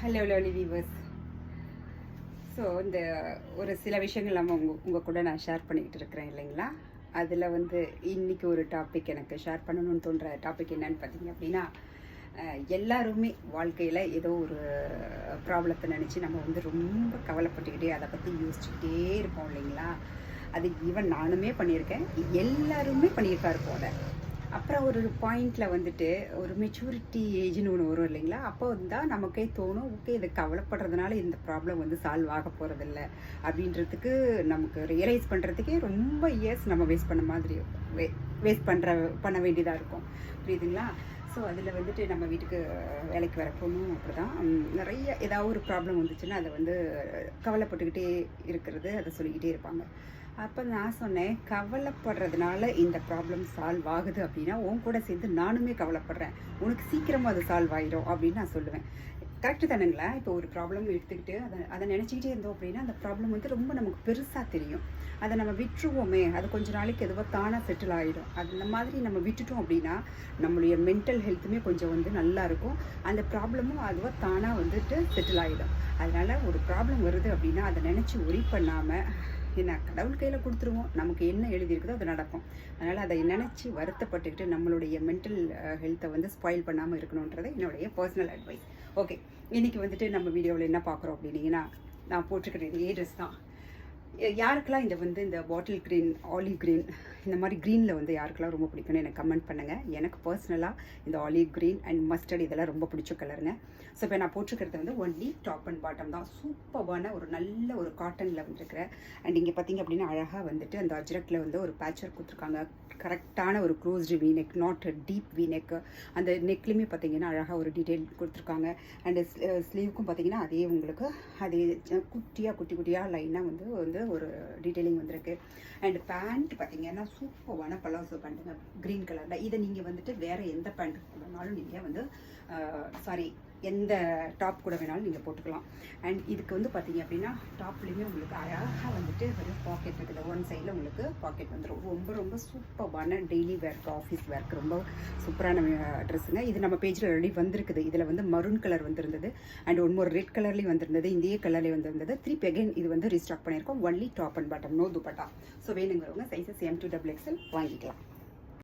Hello lovely viewers. So இந்த ஒரு சில விஷயங்கள் நம்ம உங்கள் கூட நான் ஷேர் பண்ணிக்கிட்டு இருக்கிறேன் இல்லைங்களா. அதில் இன்றைக்கி ஒரு டாபிக் எனக்கு ஷேர் பண்ணணும்னு தோன்ற டாபிக் என்னன்னு பார்த்தீங்க அப்படின்னா, எல்லாருமே வாழ்க்கையில் ஏதோ ஒரு ப்ராப்ளத்தை நினச்சி நம்ம ரொம்ப கவலைப்பட்டுக்கிட்டே அதை பற்றி யோசிச்சுக்கிட்டே இருப்போம் இல்லைங்களா. அது ஈவன் நானுமே பண்ணியிருக்கேன், எல்லாருமே பண்ணியிருக்கா இருப்போம் அதை. அப்புறம் ஒரு பாயிண்டில் ஒரு மெச்சூரிட்டி ஏஜ்னு ஒன்று வரும் இல்லைங்களா. அப்போ தான் நமக்கே தோணும், ஓகே இதை கவலைப்படுறதுனால இந்த ப்ராப்ளம் சால்வ் ஆக போகிறதில்ல அப்படின்றதுக்கு நமக்கு ரியலைஸ் பண்ணுறதுக்கே ரொம்ப இயர்ஸ் நம்ம வேஸ்ட் பண்ண மாதிரி வேஸ்ட் பண்ண வேண்டியதாக இருக்கும். புரியுதுங்களா. ஸோ அதில் நம்ம வீட்டுக்கு வேலைக்கு வர பொண்ணும் அப்படி தான் நிறைய ஏதாவது ஒரு ப்ராப்ளம் வந்துச்சுன்னா அதை கவலைப்பட்டுக்கிட்டே இருக்கிறது, அதை சொல்லிக்கிட்டே இருப்பாங்க. அப்போ நான் சொன்னேன், கவலைப்படுறதுனால இந்த ப்ராப்ளம் சால்வ் ஆகுது அப்படின்னா உன் கூட சேர்ந்து நானுமே கவலைப்படுறேன், உனக்கு சீக்கிரமாக அது சால்வ் ஆகிடும் அப்படின்னு நான் சொல்லுவேன். கரெக்டு தானுங்களா. இப்போ ஒரு ப்ராப்ளம் எடுத்துக்கிட்டு அதை நினச்சிக்கிட்டே இருந்தோம் அப்படின்னா அந்த ப்ராப்ளம் ரொம்ப நமக்கு பெருசாக தெரியும். அதை நம்ம விட்டுருவோமே, அது கொஞ்ச நாளைக்கு எதுவோ தானாக செட்டில் ஆகிடும். அந்த மாதிரி நம்ம விட்டுட்டோம் அப்படின்னா நம்மளுடைய மென்டல் ஹெல்த்துமே கொஞ்சம் நல்லா இருக்கும், அந்த ப்ராப்ளமும் அதுவாக தானாக செட்டில் ஆகிடும். அதனால் ஒரு ப்ராப்ளம் வருது அப்படின்னா அதை நினச்சி ஒரி பண்ணாமல் என்ன கடவுள் கையில் கொடுத்துருவோம், நமக்கு என்ன எழுதியிருக்குதோ அது நடக்கும். அதனால் அதை நினச்சி வருத்தப்பட்டுக்கிட்டு நம்மளுடைய மென்டல் ஹெல்த்தை ஸ்பாயில் பண்ணாமல் இருக்கணுன்றது என்னுடைய பர்சனல் அட்வைஸ். ஓகே, இன்றைக்கி நம்ம வீடியோவில் என்ன பார்க்குறோம் அப்படின்னீங்கன்னா, நான் போட்டிருக்கிற இதே ட்ரெஸ் தான். யாருக்கெல்லாம் இந்த பாட்டில் க்ரீன், ஆலிவ் க்ரீன், இந்த மாதிரி க்ரீனில் யாருக்கெல்லாம் ரொம்ப பிடிக்கும்னு எனக்கு கமெண்ட் பண்ணுங்கள். எனக்கு பர்சனலாக இந்த ஆலிவ் க்ரீன் அண்ட் மஸ்டர்ட் இதெல்லாம் ரொம்ப பிடிச்ச கலருங்க. ஸோ இப்போ நான் போட்டிருக்கிறது ஒன்லி டாப் அண்ட் பாட்டம் தான். சூப்பரான ஒரு நல்ல ஒரு காட்டனில் வந்துருக்கிறேன். அண்ட் இங்கே பார்த்திங்க அப்படின்னா அழகாக அந்த அஜ்ரக்கில் ஒரு பேட்சர் கொடுத்துருக்காங்க. கரெக்டான ஒரு க்ளோஸ்டு வீ நெக், நாட் டீப் வீ நெக். அந்த நெக்லையுமே பார்த்திங்கன்னா அழகாக ஒரு டீட்டெயில் கொடுத்துருக்காங்க. அண்டு ஸ்லீவுக்கும் பார்த்திங்கன்னா அதே உங்களுக்கு அதே குட்டி குட்டியாக லைனாக ஒரு டீட்டெயிலிங் வந்திருக்கு. அண்ட் பேண்ட் பார்த்திங்கன்னா சூப்பரான பலாசோ பேண்ட்டுங்க, க்ரீன் கலரில். இதை நீங்கள் வேறு எந்த பேண்ட் கூடனாலும் நீங்கள் சாரி எந்த டாப் கூட வேணாலும் நீங்கள் போட்டுக்கலாம். அண்ட் இதுக்கு பார்த்தீங்க அப்படின்னா டாப்லேயுமே உங்களுக்கு அழகாக ஒரு பாக்கெட் இருக்குது. ஒன் சைடில் உங்களுக்கு பாக்கெட் வந்துடும். ரொம்ப ரொம்ப சூப்பரான டெய்லி வேர்க்கு, ஆஃபீஸ் வேர்க்கு ரொம்ப சூப்பரான ட்ரெஸ்ஸுங்க. இது நம்ம பேஜில் ஆல்ரெடி வந்திருக்குது. இதில் மரூன் கலர் வந்திருந்தது அண்ட் ஒரு ரெட் கலர்லேயும் வந்திருந்தது, இந்திய கலர்லேயும் வந்திருந்தது. திருப்பி அகைன் இது ரீஸ்டாக் பண்ணியிருக்கோம். Only top and bottom, no dupatta. So வேணுங்கிறவங்க சைஸஸ் M2XXL வாங்கிக்கலாம்.